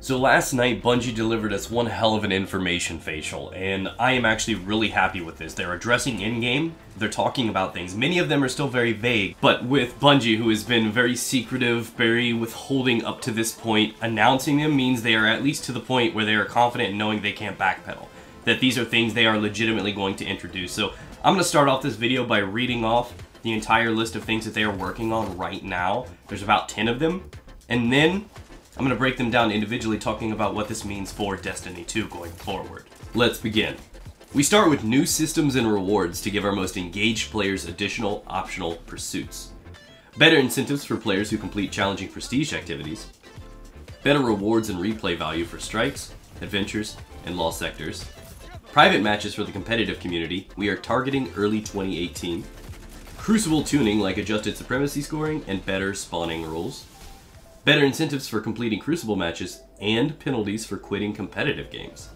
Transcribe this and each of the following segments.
So last night, Bungie delivered us one hell of an information facial, and I am actually really happy with this. They're addressing in-game, they're talking about things. Many of them are still very vague, but with Bungie, who has been very secretive, very withholding up to this point, announcing them means they are at least to the point where they are confident in knowing they can't backpedal. That these are things they are legitimately going to introduce. So I'm going to start off this video by reading off the entire list of things that they are working on right now. There's about 10 of them, and then I'm going to break them down individually, talking about what this means for Destiny 2 going forward. Let's begin. We start with new systems and rewards to give our most engaged players additional optional pursuits. Better incentives for players who complete challenging prestige activities. Better rewards and replay value for strikes, adventures, and lost sectors. Private matches for the competitive community. We are targeting early 2018. Crucible tuning like adjusted supremacy scoring and better spawning rules. Better incentives for completing Crucible matches, and penalties for quitting competitive games.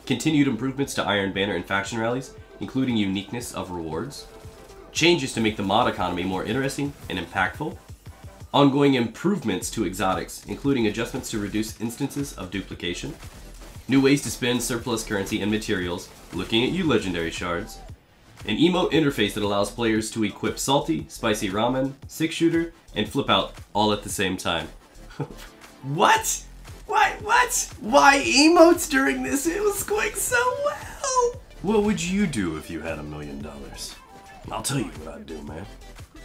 Continued improvements to Iron Banner and faction rallies, including uniqueness of rewards. Changes to make the mod economy more interesting and impactful. Ongoing improvements to exotics, including adjustments to reduce instances of duplication. New ways to spend surplus currency and materials, looking at you legendary shards. An emote interface that allows players to equip salty, spicy ramen, 6-shooter, and flip out all at the same time. What? What? Why emotes during this? It was going so well! What would you do if you had $1 million? I'll tell you what I'd do, man.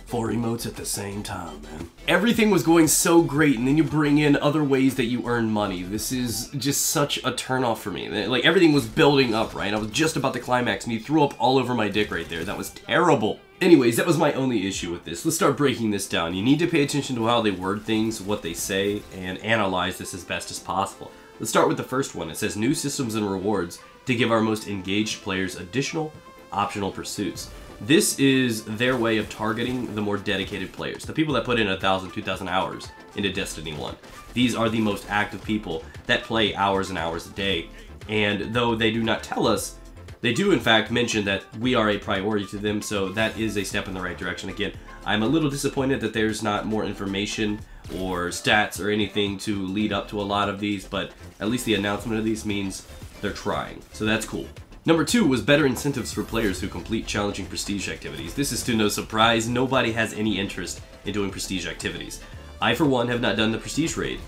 4 emotes at the same time, man. Everything was going so great, and then you bring in other ways that you earn money. This is just such a turnoff for me. Like, everything was building up, right? I was just about to climax, and you threw up all over my dick right there. That was terrible. Anyways, that was my only issue with this. Let's start breaking this down. You need to pay attention to how they word things, what they say, and analyze this as best as possible. Let's start with the first one. It says new systems and rewards to give our most engaged players additional optional pursuits. This is their way of targeting the more dedicated players, the people that put in 1,000, 2,000 hours into Destiny 1. These are the most active people that play hours and hours a day, and though they do not tell us, they do in fact mention that we are a priority to them, so that is a step in the right direction. Again, I'm a little disappointed that there's not more information or stats or anything to lead up to a lot of these, but at least the announcement of these means they're trying, so that's cool. Number 2 was better incentives for players who complete challenging prestige activities. This is to no surprise, nobody has any interest in doing prestige activities. I, for one, have not done the prestige raid.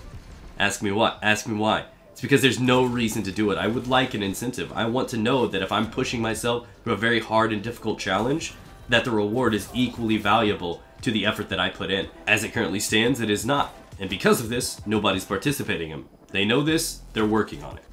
Ask me what? Ask me why. It's because there's no reason to do it. I would like an incentive. I want to know that if I'm pushing myself through a very hard and difficult challenge, that the reward is equally valuable to the effort that I put in. As it currently stands, it is not. And because of this, nobody's participating in. They know this, they're working on it.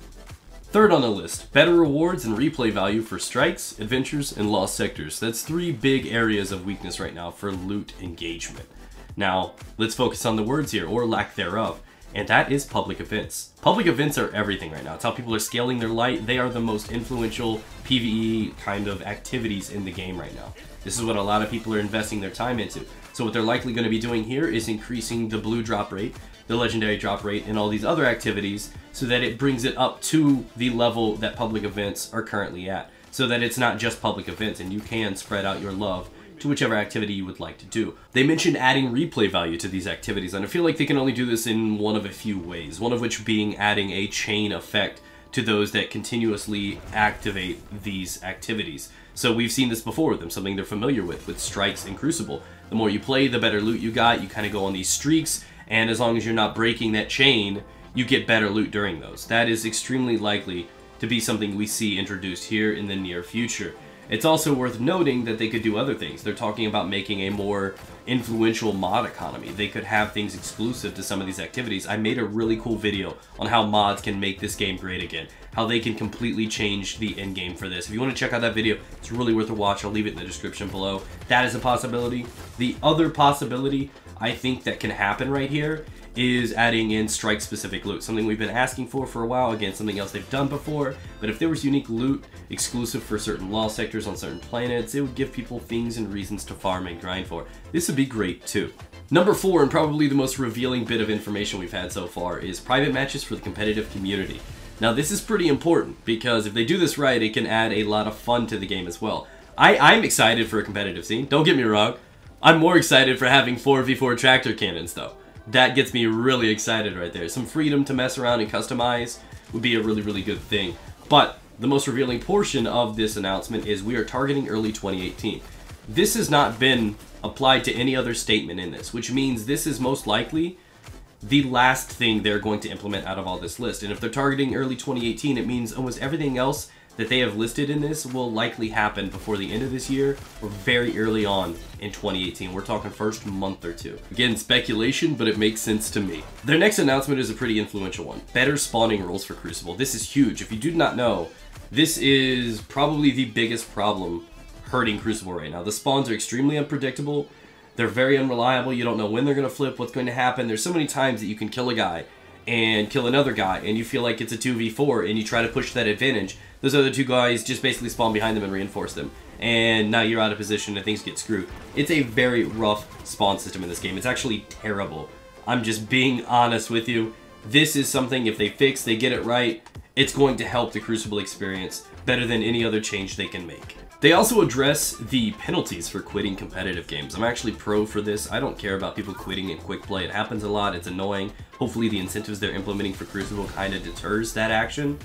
Third on the list, better rewards and replay value for strikes, adventures, and lost sectors. That's 3 big areas of weakness right now for loot engagement. Now, let's focus on the words here, or lack thereof, and that is public events. Public events are everything right now. It's how people are scaling their light. They are the most influential PvE kind of activities in the game right now. This is what a lot of people are investing their time into. So what they're likely going to be doing here is increasing the blue drop rate, the legendary drop rate, and all these other activities so that it brings it up to the level that public events are currently at. So that it's not just public events and you can spread out your love to whichever activity you would like to do. They mentioned adding replay value to these activities, and I feel like they can only do this in one of a few ways, one of which being adding a chain effect to those that continuously activate these activities. So we've seen this before with them, something they're familiar with strikes and Crucible. The more you play, the better loot you got. You kind of go on these streaks, and as long as you're not breaking that chain, you get better loot during those. That is extremely likely to be something we see introduced here in the near future. It's also worth noting that they could do other things. They're talking about making a more influential mod economy. They could have things exclusive to some of these activities. I made a really cool video on how mods can make this game great again, how they can completely change the end game for this. If you want to check out that video, it's really worth a watch. I'll leave it in the description below. That is a possibility. The other possibility I think that can happen right here is adding in strike-specific loot, something we've been asking for a while. Again, something else they've done before, but if there was unique loot exclusive for certain lost sectors on certain planets, it would give people things and reasons to farm and grind for. This would be great too. Number 4, and probably the most revealing bit of information we've had so far, is private matches for the competitive community. Now this is pretty important, because if they do this right, it can add a lot of fun to the game as well. I'm excited for a competitive scene, don't get me wrong. I'm more excited for having 4v4 tractor cannons though. That gets me really excited right there. Some freedom to mess around and customize would be a really, really good thing. But the most revealing portion of this announcement is we are targeting early 2018. This has not been applied to any other statement in this, which means this is most likely the last thing they're going to implement out of all this list. And if they're targeting early 2018, it means almost everything else that they have listed in this will likely happen before the end of this year or very early on in 2018. We're talking first month or two. Again, speculation, but it makes sense to me. Their next announcement is a pretty influential one. Better spawning rules for Crucible. This is huge. If you do not know, this is probably the biggest problem hurting Crucible right now. The spawns are extremely unpredictable. They're very unreliable. You don't know when they're going to flip, what's going to happen. There's so many times that you can kill a guy and kill another guy, and you feel like it's a 2v4, and you try to push that advantage. Those other two guys just basically spawn behind them and reinforce them. And now you're out of position and things get screwed. It's a very rough spawn system in this game. It's actually terrible. I'm just being honest with you. This is something, if they fix, they get it right, it's going to help the Crucible experience better than any other change they can make. They also address the penalties for quitting competitive games. I'm actually pro for this. I don't care about people quitting in quick play. It happens a lot. It's annoying. Hopefully the incentives they're implementing for Crucible kind of deters that action.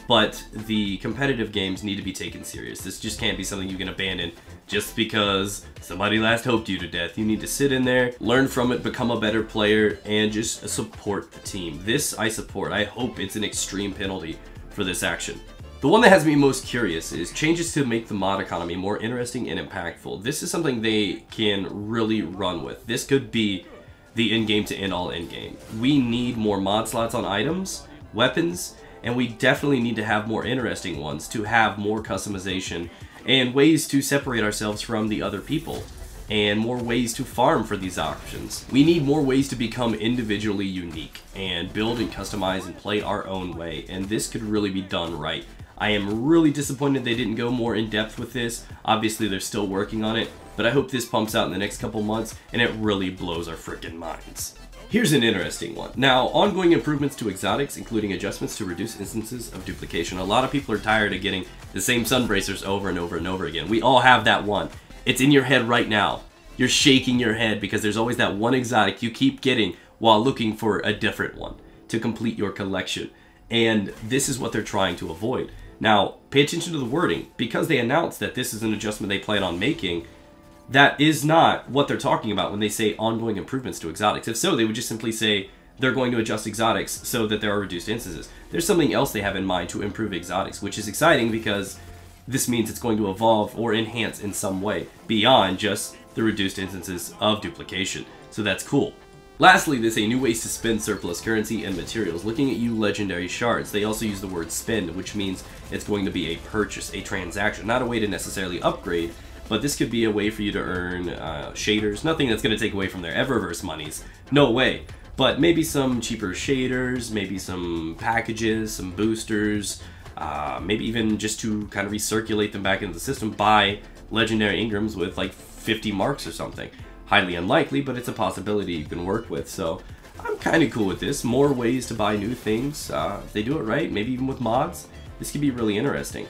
But the competitive games need to be taken serious. This just can't be something you can abandon just because somebody last hoped you to death. You need to sit in there, learn from it, become a better player, and just support the team. This I support. I hope it's an extreme penalty for this action. The one that has me most curious is changes to make the mod economy more interesting and impactful. This is something they can really run with. This could be the endgame to end all endgame. We need more mod slots on items, weapons, and we definitely need to have more interesting ones to have more customization and ways to separate ourselves from the other people and more ways to farm for these options. We need more ways to become individually unique and build and customize and play our own way, and this could really be done right. I am really disappointed they didn't go more in depth with this. Obviously they're still working on it, but I hope this pumps out in the next couple months and it really blows our freaking minds. Here's an interesting one. Now, ongoing improvements to exotics, including adjustments to reduce instances of duplication. A lot of people are tired of getting the same sun bracers over and over and over again. We all have that one. It's in your head right now. You're shaking your head because there's always that one exotic you keep getting while looking for a different one to complete your collection. And this is what they're trying to avoid. Now, pay attention to the wording. Because they announced that this is an adjustment they plan on making, that is not what they're talking about when they say ongoing improvements to exotics. If so, they would just simply say they're going to adjust exotics so that there are reduced instances. There's something else they have in mind to improve exotics, which is exciting because this means it's going to evolve or enhance in some way beyond just the reduced instances of duplication. So that's cool. Lastly, they say new ways to spend surplus currency and materials. Looking at you legendary shards, they also use the word spend, which means it's going to be a purchase, a transaction, not a way to necessarily upgrade, but this could be a way for you to earn shaders. Nothing that's going to take away from their Eververse monies. No way. But maybe some cheaper shaders, maybe some packages, some boosters, maybe even just to kind of recirculate them back into the system, buy legendary engrams with like 50 marks or something. Highly unlikely, but it's a possibility you can work with, so I'm kind of cool with this. More ways to buy new things. If they do it right, maybe even with mods, this could be really interesting.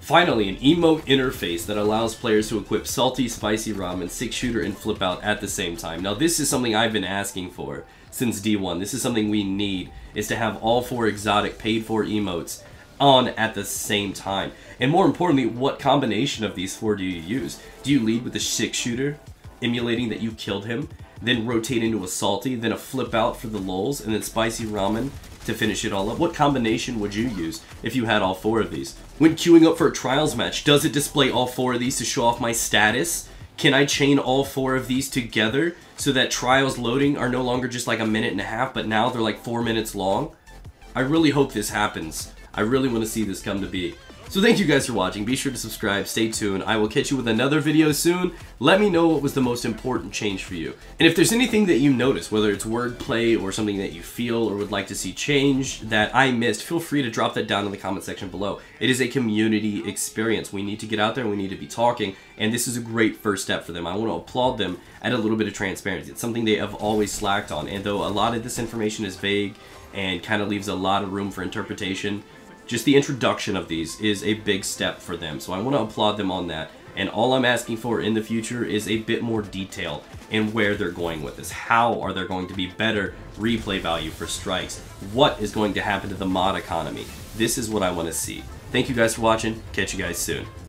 Finally, an emote interface that allows players to equip Salty, Spicy Ramen, 6-shooter, and Flip Out at the same time. Now this is something I've been asking for since D1. This is something we need, is to have all 4 exotic paid for emotes on at the same time. And more importantly, what combination of these 4 do you use? Do you lead with the 6-shooter, emulating that you killed him, then rotate into a Salty, then a Flip Out for the lulz, and then Spicy Ramen to finish it all up? What combination would you use if you had all 4 of these? When queuing up for a trials match, does it display all 4 of these to show off my status? Can I chain all 4 of these together so that trials loading are no longer just like a minute and a half, but now they're like 4 minutes long? I really hope this happens. I really want to see this come to be. So thank you guys for watching. Be sure to subscribe, stay tuned. I will catch you with another video soon. Let me know what was the most important change for you. And if there's anything that you notice, whether it's wordplay or something that you feel or would like to see changed that I missed, feel free to drop that down in the comment section below. It is a community experience. We need to get out there and we need to be talking, and this is a great first step for them. I want to applaud them at a little bit of transparency. It's something they have always slacked on, and though a lot of this information is vague and kind of leaves a lot of room for interpretation, just the introduction of these is a big step for them, so I want to applaud them on that. And all I'm asking for in the future is a bit more detail in where they're going with this. How are there going to be better replay value for strikes? What is going to happen to the mod economy? This is what I want to see. Thank you guys for watching. Catch you guys soon.